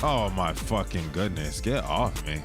Oh my fucking goodness. Get off me.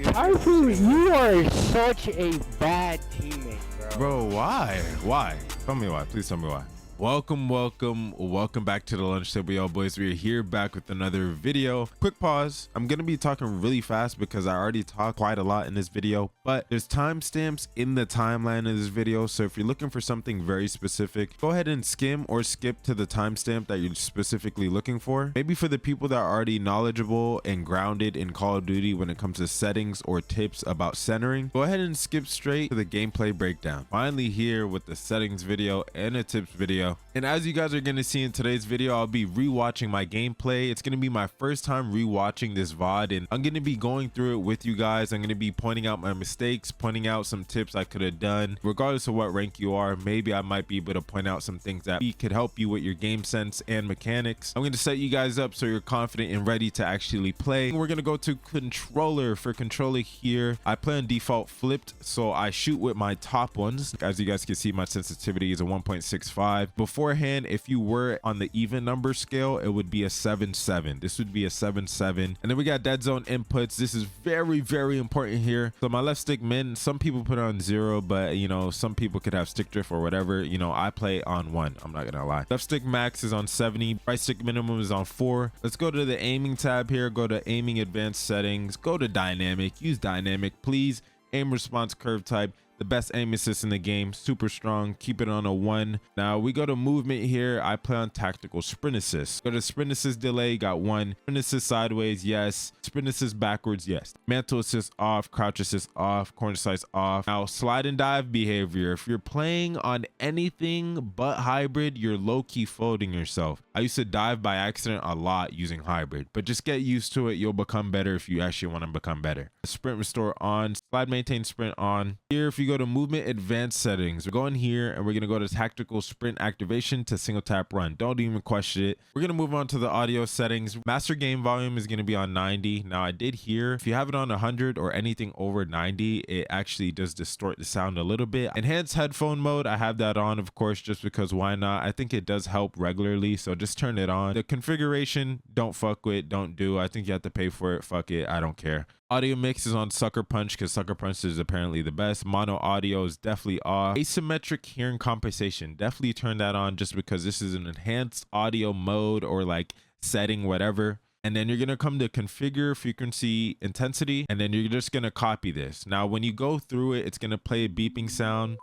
Harfu, you are such a bad teammate, bro. Bro, why? Why? Tell me why. Please tell me why. Welcome back to the lunch table, y'all boys. We're here back with another video. Quick pause. I'm gonna be talking really fast because I already talked quite a lot in this video, but there's timestamps in the timeline of this video. So if you're looking for something very specific, go ahead and skim or skip to the timestamp that you're specifically looking for. Maybe for the people that are already knowledgeable and grounded in Call of Duty when it comes to settings or tips about centering, go ahead and skip straight to the gameplay breakdown. Finally here with the settings video and a tips video. And as you guys are going to see in today's video, I'll be rewatching my gameplay. It's going to be my first time rewatching this VOD, and I'm going to be going through it with you guys. I'm going to be pointing out my mistakes, pointing out some tips I could have done. Regardless of what rank you are, maybe I might be able to point out some things that could help you with your game sense and mechanics. I'm going to set you guys up so you're confident and ready to actually play. We're going to go to controller. For controller here, I play on default flipped, so I shoot with my top ones. As you guys can see, my sensitivity is a 1.65. Beforehand, if you were on the even number scale, it would be a 7.7. This would be a 7.7. And then we got dead zone inputs. This is very important here. So my left stick min, some people put it on 0, but you know, some people could have stick drift or whatever. You know, I play on 1. I'm not gonna lie. Left stick max is on 70. Right stick minimum is on 4. Let's go to the aiming tab here. Go to aiming advanced settings. Go to dynamic. Use dynamic, please. Aim response curve type. The best aim assist in the game, super strong. Keep it on a 1. Now we go to movement here. I play on tactical sprint assist. Go to sprint assist delay, got 1. Sprint assist sideways, yes. Sprint assist backwards, yes. Mantle assist off, crouch assist off, corner slice off. Now slide and dive behavior. If you're playing on anything but hybrid, you're low-key folding yourself. I used to dive by accident a lot using hybrid, but just get used to it. You'll become better if you actually want to become better. Sprint restore on, slide maintain sprint on. Here, if you go to movement advanced settings, we're going here and we're going to go to tactical sprint activation to single tap run. Don't even question it. We're going to move on to the audio settings. Master game volume is going to be on 90. Now I did hear if you have it on 100 or anything over 90, it actually does distort the sound a little bit. Enhanced headphone mode, I have that on, of course, just because why not? I think it does help regularly, so just turn it on. The configuration, don't fuck with, don't do. I think you have to pay for it. Fuck it, I don't care. Audio mix is on Sucker Punch because Sucker Punch is apparently the best. Mono audio is definitely off. Asymmetric hearing compensation, definitely turn that on just because this is an enhanced audio mode or like setting, whatever. And then you're going to come to configure frequency intensity, and then you're just going to copy this. Now, when you go through it, it's going to play a beeping sound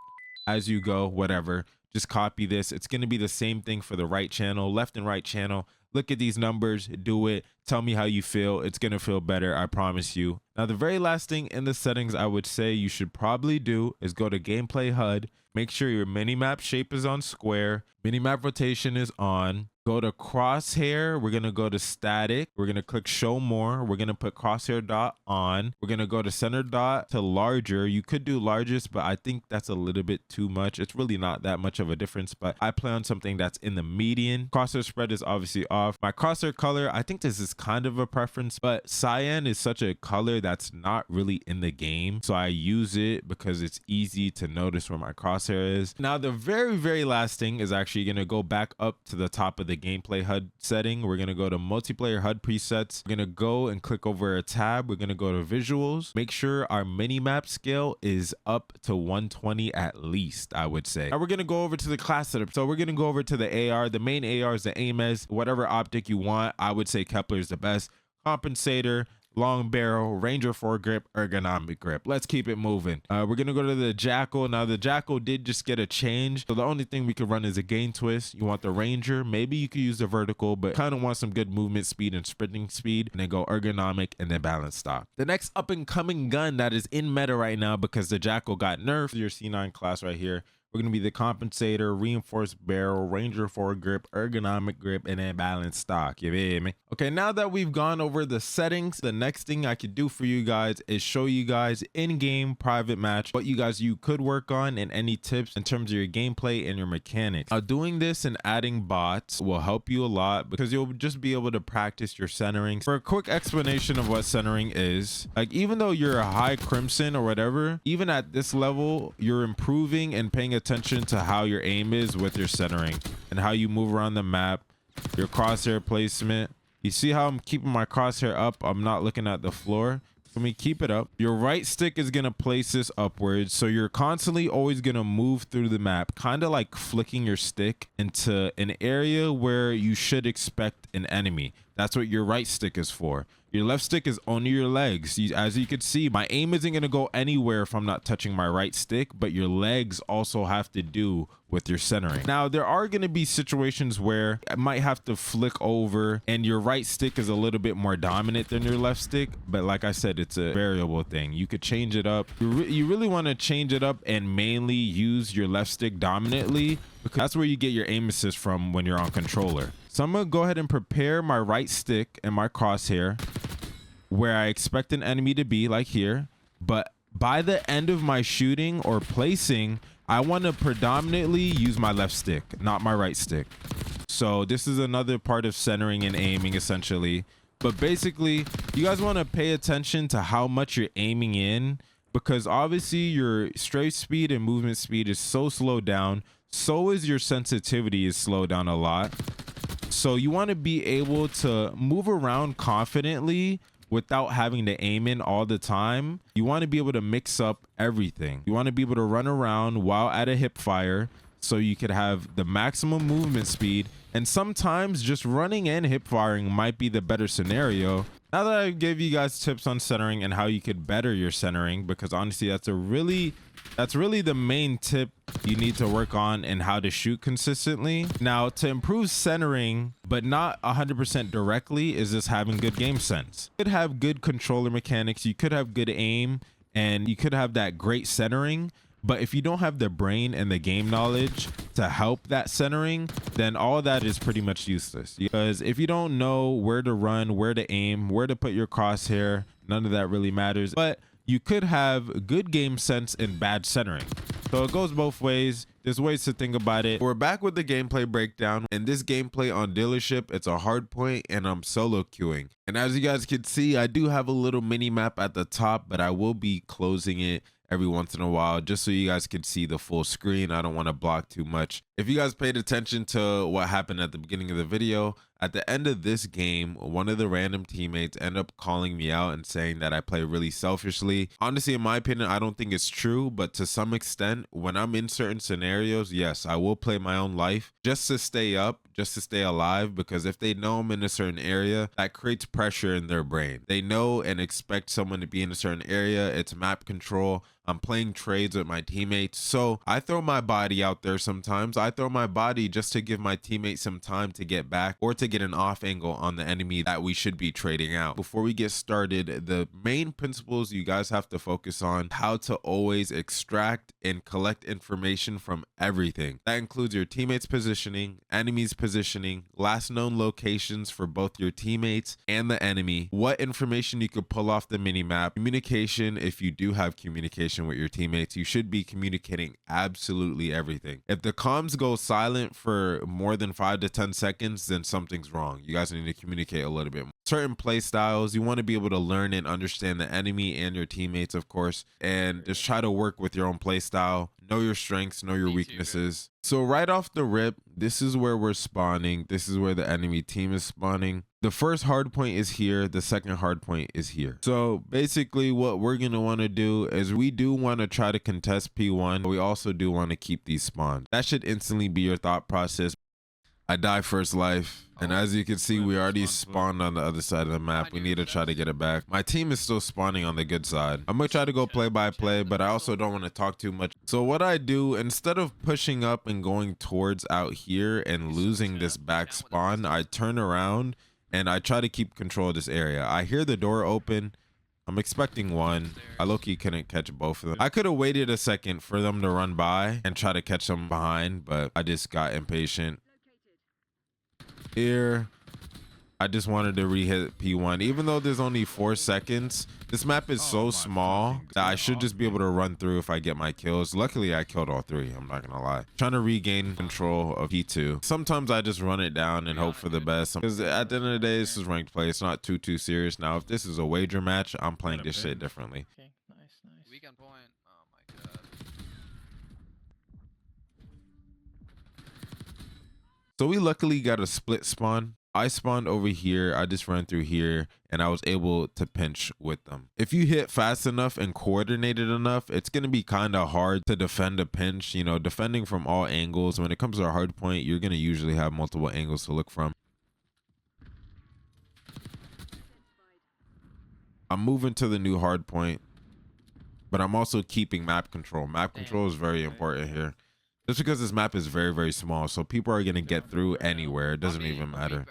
as you go, whatever. Just copy this. It's going to be the same thing for the right channel, left and right channel. Look at these numbers, do it. Tell me how you feel. It's going to feel better, I promise you. Now, the very last thing in the settings I would say you should probably do is go to gameplay HUD. Make sure your minimap shape is on square. Minimap rotation is on. Go to crosshair. We're going to go to static. We're going to click show more. We're going to put crosshair dot on. We're going to go to center dot to larger. You could do largest, but I think that's a little bit too much. It's really not that much of a difference, but I play on something that's in the median. Crosshair spread is obviously off. My crosshair color, I think this is kind of a preference, but cyan is such a color that's not really in the game. So I use it because it's easy to notice where my crosshair is. Now, the very last thing is actually going to go back up to the top of the gameplay HUD setting. We're going to go to multiplayer HUD presets. We're going to go and click over a tab. We're going to go to visuals. Make sure our minimap scale is up to 120 at least, I would say. Now we're going to go over to the class setup. So we're going to go over to the AR. The main AR is the AIM-S. Whatever optic you want, I would say Kepler is the best. Compensator, long barrel, Ranger foregrip, ergonomic grip. Let's keep it moving. We're gonna go to the Jackal. Now the Jackal did just get a change, so the only thing we could run is a gain twist. You want the Ranger, maybe you could use the vertical, but kind of want some good movement speed and sprinting speed, and then go ergonomic and then balance stock. The next up and coming gun that is in meta right now because the Jackal got nerfed, your C9 class right here. We're going to be the compensator, reinforced barrel, Ranger foregrip, ergonomic grip, and then balanced stock. You feel me? Okay, now that we've gone over the settings, the next thing I could do for you guys is show you guys in-game private match what you could work on and any tips in terms of your gameplay and your mechanics. Doing this and adding bots will help you a lot because you'll just be able to practice your centering. For a quick explanation of what centering is, like even though you're a high crimson or whatever, even at this level, you're improving and paying attention to how your aim is with your centering and how you move around the map, your crosshair placement, You see how I'm keeping my crosshair up? I'm not looking at the floor. Let me keep it up. Your right stick is going to place this upwards. So you're constantly always going to move through the map, kind of like flicking your stick into an area where you should expect an enemy. That's what your right stick is for. Your left stick is only your legs. As you can see, my aim isn't going to go anywhere if I'm not touching my right stick, but your legs also have to do with your centering. Now, there are going to be situations where I might have to flick over and your right stick is a little bit more dominant than your left stick. But like I said, it's a variable thing. You could change it up. You really want to change it up and mainly use your left stick dominantly, because that's where you get your aim assist from when you're on controller. So I'm going to go ahead and prepare my right stick and my crosshair where I expect an enemy to be, like here. But by the end of my shooting or placing, I want to predominantly use my left stick, not my right stick. So this is another part of centering and aiming, essentially. But basically, you guys want to pay attention to how much you're aiming in, because obviously your strafe speed and movement speed is so slowed down. So is your sensitivity is slowed down a lot. So you want to be able to move around confidently without having to aim in all the time. You want to be able to mix up everything. You want to be able to run around while at a hip fire so you could have the maximum movement speed. And sometimes just running and hip firing might be the better scenario. Now that I gave you guys tips on centering and how you could better your centering, because honestly, that's really the main tip you need to work on and how to shoot consistently. Now, to improve centering, but not 100% directly, is just having good game sense. You could have good controller mechanics, you could have good aim, and you could have that great centering. But if you don't have the brain and the game knowledge to help that centering, then all that is pretty much useless. Because if you don't know where to run, where to aim, where to put your crosshair, none of that really matters. But you could have good game sense and bad centering. So it goes both ways. There's ways to think about it. We're back with the gameplay breakdown. And this gameplay on dealership, it's a hard point and I'm solo queuing. And as you guys can see, I do have a little mini map at the top, but I will be closing it every once in a while just so you guys can see the full screen. I don't want to block too much. If you guys paid attention to what happened at the beginning of the video, at the end of this game, one of the random teammates ended up calling me out and saying that I play really selfishly. Honestly, in my opinion, I don't think it's true, but to some extent, when I'm in certain scenarios, yes, I will play my own life just to stay up, just to stay alive, because if they know I'm in a certain area, that creates pressure in their brain. They know and expect someone to be in a certain area. It's map control. I'm playing trades with my teammates. So I throw my body out there sometimes. I throw my body just to give my teammates some time to get back or to get an off angle on the enemy that we should be trading out. Before we get started, the main principles you guys have to focus on: how to always extract and collect information from everything. That includes your teammates' positioning, enemies' positioning, last known locations for both your teammates and the enemy, what information you could pull off the minimap, communication. If you do have communication with your teammates, you should be communicating absolutely everything. If the comms go silent for more than 5 to 10 seconds, then something's wrong. You guys need to communicate a little bit more. Certain play styles, you want to be able to learn and understand the enemy and your teammates, of course, and just try to work with your own play style. Know your strengths, know your weaknesses. So right off the rip, this is where we're spawning. This is where the enemy team is spawning. The first hard point is here. The second hard point is here. So basically what we're going to want to do is we do want to try to contest P1. But we also do want to keep these spawns. That should instantly be your thought process. I die first life. And as you can see, we already spawned on the other side of the map. We need to try to get it back. My team is still spawning on the good side. I'm going to try to go play by play, but I also don't want to talk too much. So what I do, instead of pushing up and going towards out here and losing this back spawn, I turn around and I try to keep control of this area. I hear the door open. I'm expecting one. I low-key couldn't catch both of them. I could have waited a second for them to run by and try to catch them behind, but I just got impatient. Here, I just wanted to re-hit P1. Even though there's only 4 seconds, this map is so small that I should just be able to run through if I get my kills. Luckily, I killed all 3. I'm not gonna lie. Trying to regain control of P2. Sometimes I just run it down and hope for the best. Because at the end of the day, this is ranked play. It's not too serious. Now, if this is a wager match, I'm playing this shit differently. Okay, nice. Weekend point. Oh my god. So we luckily got a split spawn. I spawned over here. I just ran through here and I was able to pinch with them. If you hit fast enough and coordinated enough, it's going to be kind of hard to defend a pinch. You know, defending from all angles. When it comes to a hard point, you're going to usually have multiple angles to look from. I'm moving to the new hard point, but I'm also keeping map control. Map control is very important here. Just because this map is very, very small, so people are going to get through anywhere. It doesn't even matter.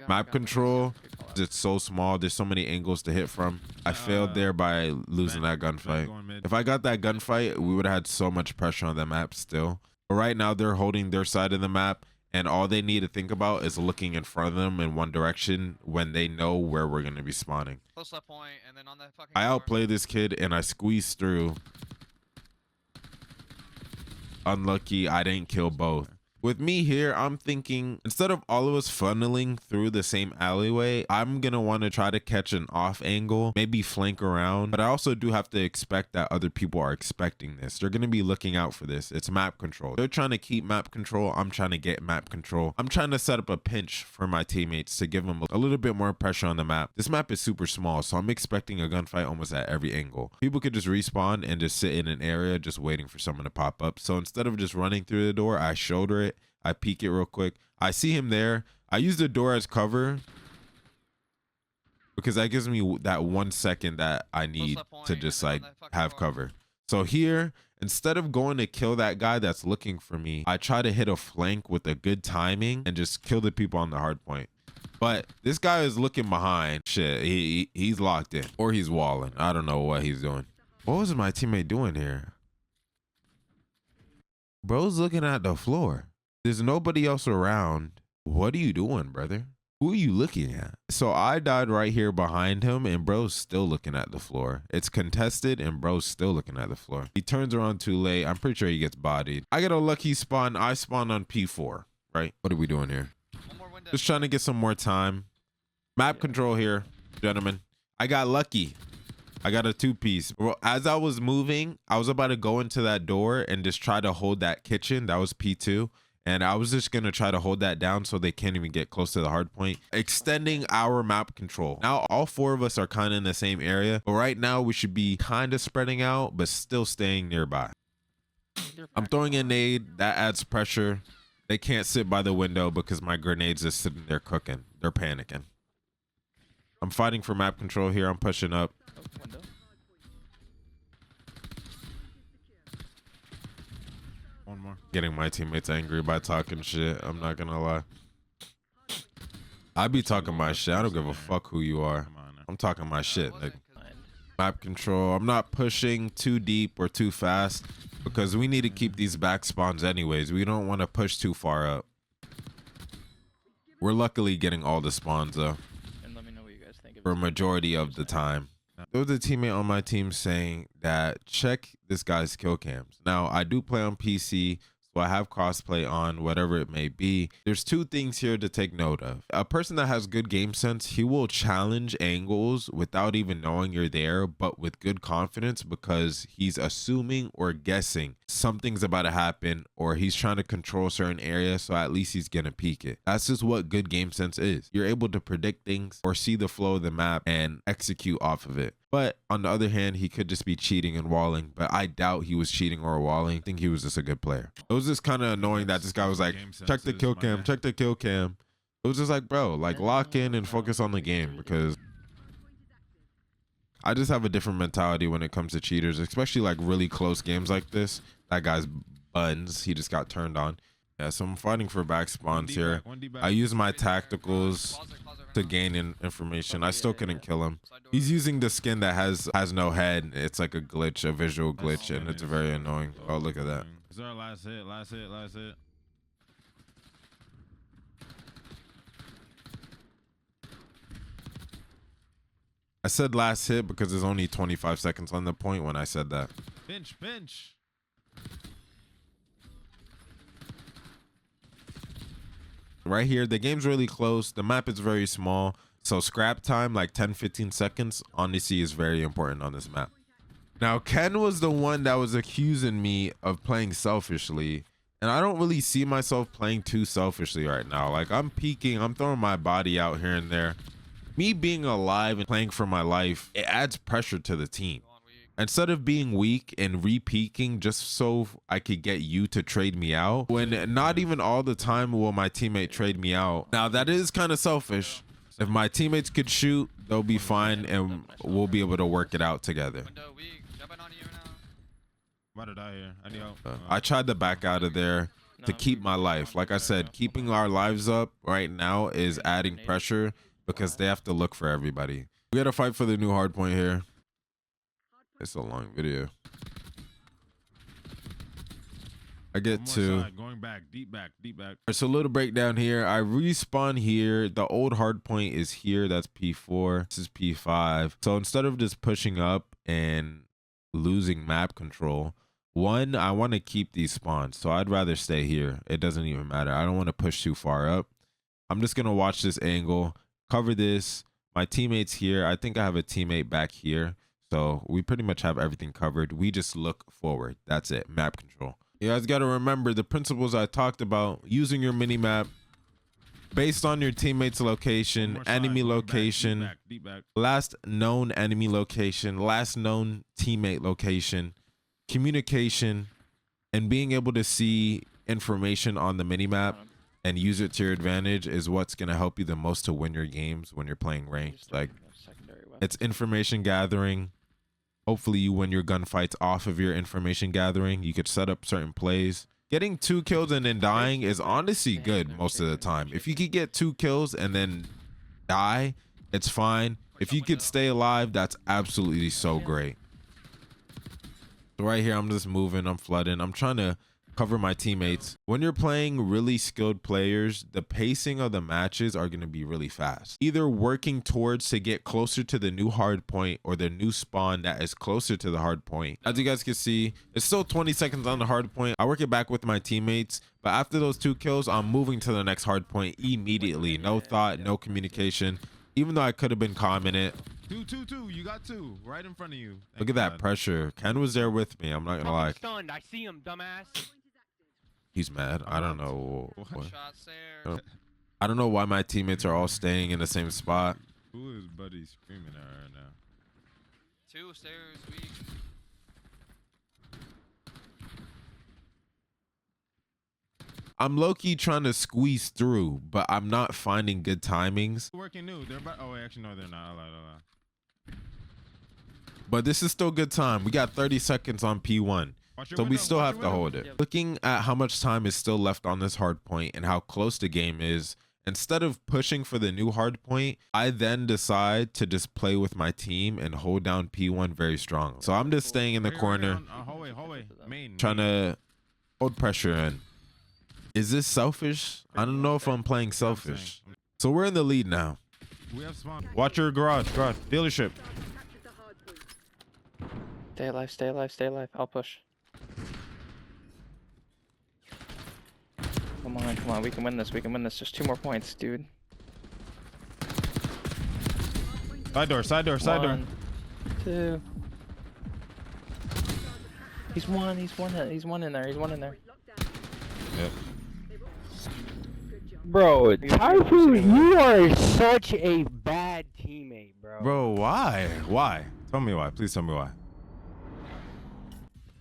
Map control, it's so small. There's so many angles to hit from. I failed there by losing that gunfight. If I got that gunfight, we would have had so much pressure on the map still. But right now, they're holding their side of the map, and all they need to think about is looking in front of them in one direction when they know where we're going to be spawning. I outplay this kid, and I squeezed through. Unlucky, I didn't kill both. With me here, I'm thinking instead of all of us funneling through the same alleyway, I'm gonna want to try to catch an off angle, maybe flank around. But I also do have to expect that other people are expecting this. They're gonna be looking out for this. It's map control. They're trying to keep map control. I'm trying to get map control. I'm trying to set up a pinch for my teammates to give them a little bit more pressure on the map. This map is super small, so I'm expecting a gunfight almost at every angle. People could just respawn and just sit in an area just waiting for someone to pop up. So instead of just running through the door, I shoulder it. I peek it real quick. I see him there. I use the door as cover because that gives me that 1 second that I need to just like have cover. So here, instead of going to kill that guy that's looking for me, I try to hit a flank with a good timing and just kill the people on the hard point. But this guy is looking behind. Shit, he's locked in or he's walling. I don't know what he's doing. What was my teammate doing here? Bro's looking at the floor. There's nobody else around. What are you doing, brother? Who are you looking at? So I died right here behind him and bro's still looking at the floor. It's contested and bro's still looking at the floor. He turns around too late. I'm pretty sure he gets bodied. I get a lucky spawn. I spawn on P4, right? What are we doing here? Just trying to get some more time. Map control here, gentlemen. I got lucky. I got a 2-piece. Well, as I was moving, I was about to go into that door and just try to hold that kitchen. That was P2. And I was just going to try to hold that down so they can't even get close to the hard point. Extending our map control. Now, all 4 of us are kind of in the same area. But right now, we should be kind of spreading out, but still staying nearby. I'm throwing a nade. That adds pressure. They can't sit by the window because my grenades are sitting there cooking. They're panicking. I'm fighting for map control here. I'm pushing up. One more. Getting my teammates angry by talking shit. I'm not gonna lie. I be talking my shit. I don't give a fuck who you are. I'm talking my shit, nigga. Map control. I'm not pushing too deep or too fast because we need to keep these back spawns anyways. We don't want to push too far up. We're luckily getting all the spawns though. And let me know what you guys think for a majority of the time. There was a teammate on my team saying that check this guy's kill cams. Now, I do play on PC, so I have crossplay on, whatever it may be. There's 2 things here to take note of. A person that has good game sense, he will challenge angles without even knowing you're there, but with good confidence because he's assuming or guessing something's about to happen or he's trying to control a certain area, so at least he's gonna peek it. That's just what good game sense is. You're able to predict things or see the flow of the map and execute off of it. But on the other hand, he could just be cheating and walling, but I doubt he was cheating or walling. I think he was just a good player. It was just kind of annoying that this guy was like, check the kill cam, check the kill cam. It was just like, bro, like lock in and focus on the game because I just have a different mentality when it comes to cheaters, especially like really close games like this. That guy's buns, he just got turned on. Yeah, so I'm fighting for back spawns here. I use my tacticals to gain information. I still couldn't kill him. He's using the skin that has no head. It's like a glitch, a visual glitch, and it's very annoying. Oh, look at that. Is our last hit? Last hit? Last hit? I said last hit because there's only 25 seconds on the point when I said that. Pinch, pinch. Right here, the game's really close. The map is very small. So scrap time, like 10-15 seconds, honestly is very important on this map. Now, Ken was the one that was accusing me of playing selfishly. And I don't really see myself playing too selfishly right now. Like, I'm peeking, I'm throwing my body out here and there. Me being alive and playing for my life, it adds pressure to the team. Instead of being weak and re-peeking just so I could get you to trade me out, when not even all the time will my teammate trade me out. Now, that is kind of selfish. If my teammates could shoot, they'll be fine and we'll be able to work it out together. Window weak. Jumping on you now. About to die here. I need help. I tried to back out of there to keep my life. Like I said, keeping our lives up right now is adding pressure because they have to look for everybody. We got to fight for the new hard point here. It's a long video. I get to going back, deep back, deep back. it's a little breakdown here. I respawn here. The old hard point is here. That's P4. This is P5. So instead of just pushing up and losing map control, one, I want to keep these spawns. So I'd rather stay here. It doesn't even matter. I don't want to push too far up. I'm just going to watch this angle, cover this. My teammate's here. I think I have a teammate back here. So we pretty much have everything covered. We just look forward. That's it. Map control. You guys got to remember the principles I talked about. Using your mini map based on your teammate's location, enemy location, Deep back. last known enemy location, last known teammate location, communication, and being able to see information on the mini map and use it to your advantage is what's going to help you the most to win your games when you're playing ranked. Like, it's information gathering. Hopefully you win your gunfights off of your information gathering. You could set up certain plays. Getting 2 kills and then dying is honestly good most of the time. If you could get 2 kills and then die, it's fine. If you could stay alive, that's absolutely so great. So right here, I'm just moving, I'm flooding. I'm trying to cover my teammates. When you're playing really skilled players, the pacing of the matches are going to be really fast. Either working towards to get closer to the new hard point or the new spawn that is closer to the hard point. As you guys can see, it's still 20 seconds on the hard point. I work it back with my teammates, but after those 2 kills, I'm moving to the next hard point immediately. No thought, no communication, even though I could have been calming it. Two. You got 2 right in front of you. Look at that pressure. Ken was there with me. I'm not going to lie. Stunned. I see him, dumbass. He's mad. I don't know. Shot stairs. I don't know why my teammates are all staying in the same spot. Who is Buddy screaming at right now? 2 stairs weak. I'm low-key trying to squeeze through, but I'm not finding good timings. Working new. They're about. Oh, wait, actually, no, they're not. I lied. But this is still good time. We got 30 seconds on P1. So we still have to hold it. Looking at how much time is still left on this hard point and how close the game is, instead of pushing for the new hard point, I then decide to just play with my team and hold down P1 very strong. So I'm just staying in the corner, Hallway. Main. trying to hold pressure in. Is this selfish? I don't know if I'm playing selfish. So we're in the lead now. We have spawn. Watch your garage, dealership. Stay alive, stay alive, stay alive. I'll push. Come on, we can win this, Just 2 more points, dude. Side door. 1, 2. He's one in there. Yep. Bro, Typhoon, you are such a bad teammate, bro. Bro, why? Tell me why. Please tell me why.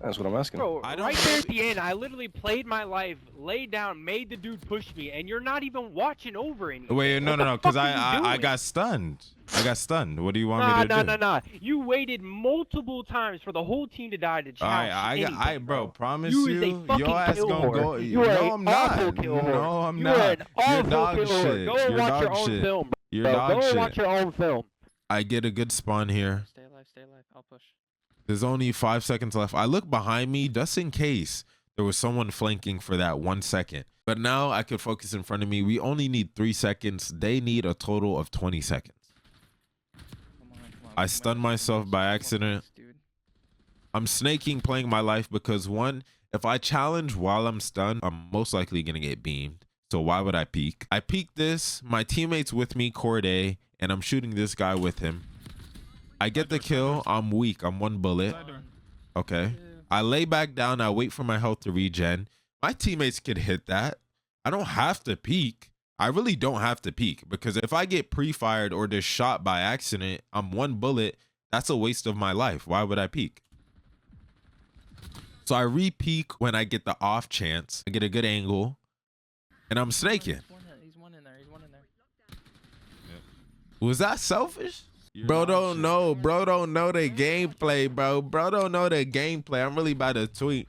That's what I'm asking. Bro, I don't right there at the end, I literally played my life, laid down, made the dude push me, and you're not even watching over anything. Wait, no, because I got stunned. What do you want me to do? Nah. You waited multiple times for the whole team to die to challenge. Bro, promise you. Your ass gonna go. You are No, I'm not. No, I'm you not. are an awful You're dog kill whore. shit. Go and You're watch your dog own shit. film, bro. You're Go dog and shit. watch your own film. I get a good spawn here. Stay alive, I'll push. There's only 5 seconds left. I look behind me just in case there was someone flanking for that 1 second. But now I could focus in front of me. We only need 3 seconds. They need a total of 20 seconds. Come on. I stunned myself by accident. I'm snaking playing my life because one, if I challenge while I'm stunned, I'm most likely going to get beamed. So why would I peek? I peeked this. My teammate's with me, Cord A, and I'm shooting this guy with him. I get the kill. I'm weak. I'm 1 bullet. Okay. I lay back down. I wait for my health to regen. My teammates could hit that. I don't have to peek. I really don't have to peek, because if I get pre-fired or just shot by accident, I'm one bullet. That's a waste of my life. Why would I peek? So I re-peek when I get the off chance. I get a good angle, and I'm snaking. He's one in there. He's one in there. Was that selfish? Bro don't know. Bro don't know the gameplay, bro. Bro don't know the gameplay. I'm really about to tweet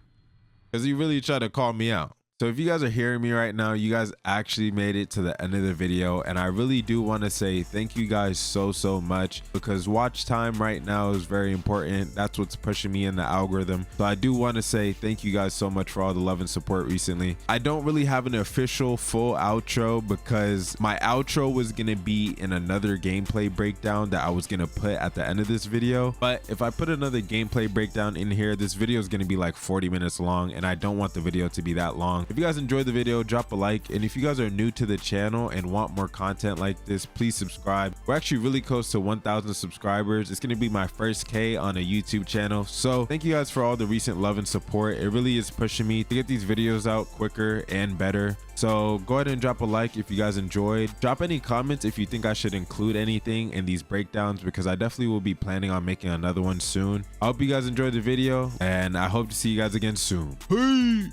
because he really tried to call me out. So if you guys are hearing me right now, you guys actually made it to the end of the video, and I really do want to say thank you guys so much, because watch time right now is very important. That's what's pushing me in the algorithm. So I do want to say thank you guys so much for all the love and support recently. I don't really have an official full outro, because my outro was gonna be in another gameplay breakdown that I was gonna put at the end of this video. But if I put another gameplay breakdown in here, this video is gonna be like 40 minutes long, and I don't want the video to be that long. If you guys enjoyed the video, drop a like, and if you guys are new to the channel and want more content like this, please subscribe. We're actually really close to 1,000 subscribers. It's going to be my first K on a YouTube channel. So thank you guys for all the recent love and support. It really is pushing me to get these videos out quicker and better. So go ahead and drop a like if you guys enjoyed. Drop any comments if you think I should include anything in these breakdowns, because I definitely will be planning on making another one soon. I hope you guys enjoyed the video, and I hope to see you guys again soon. Peace.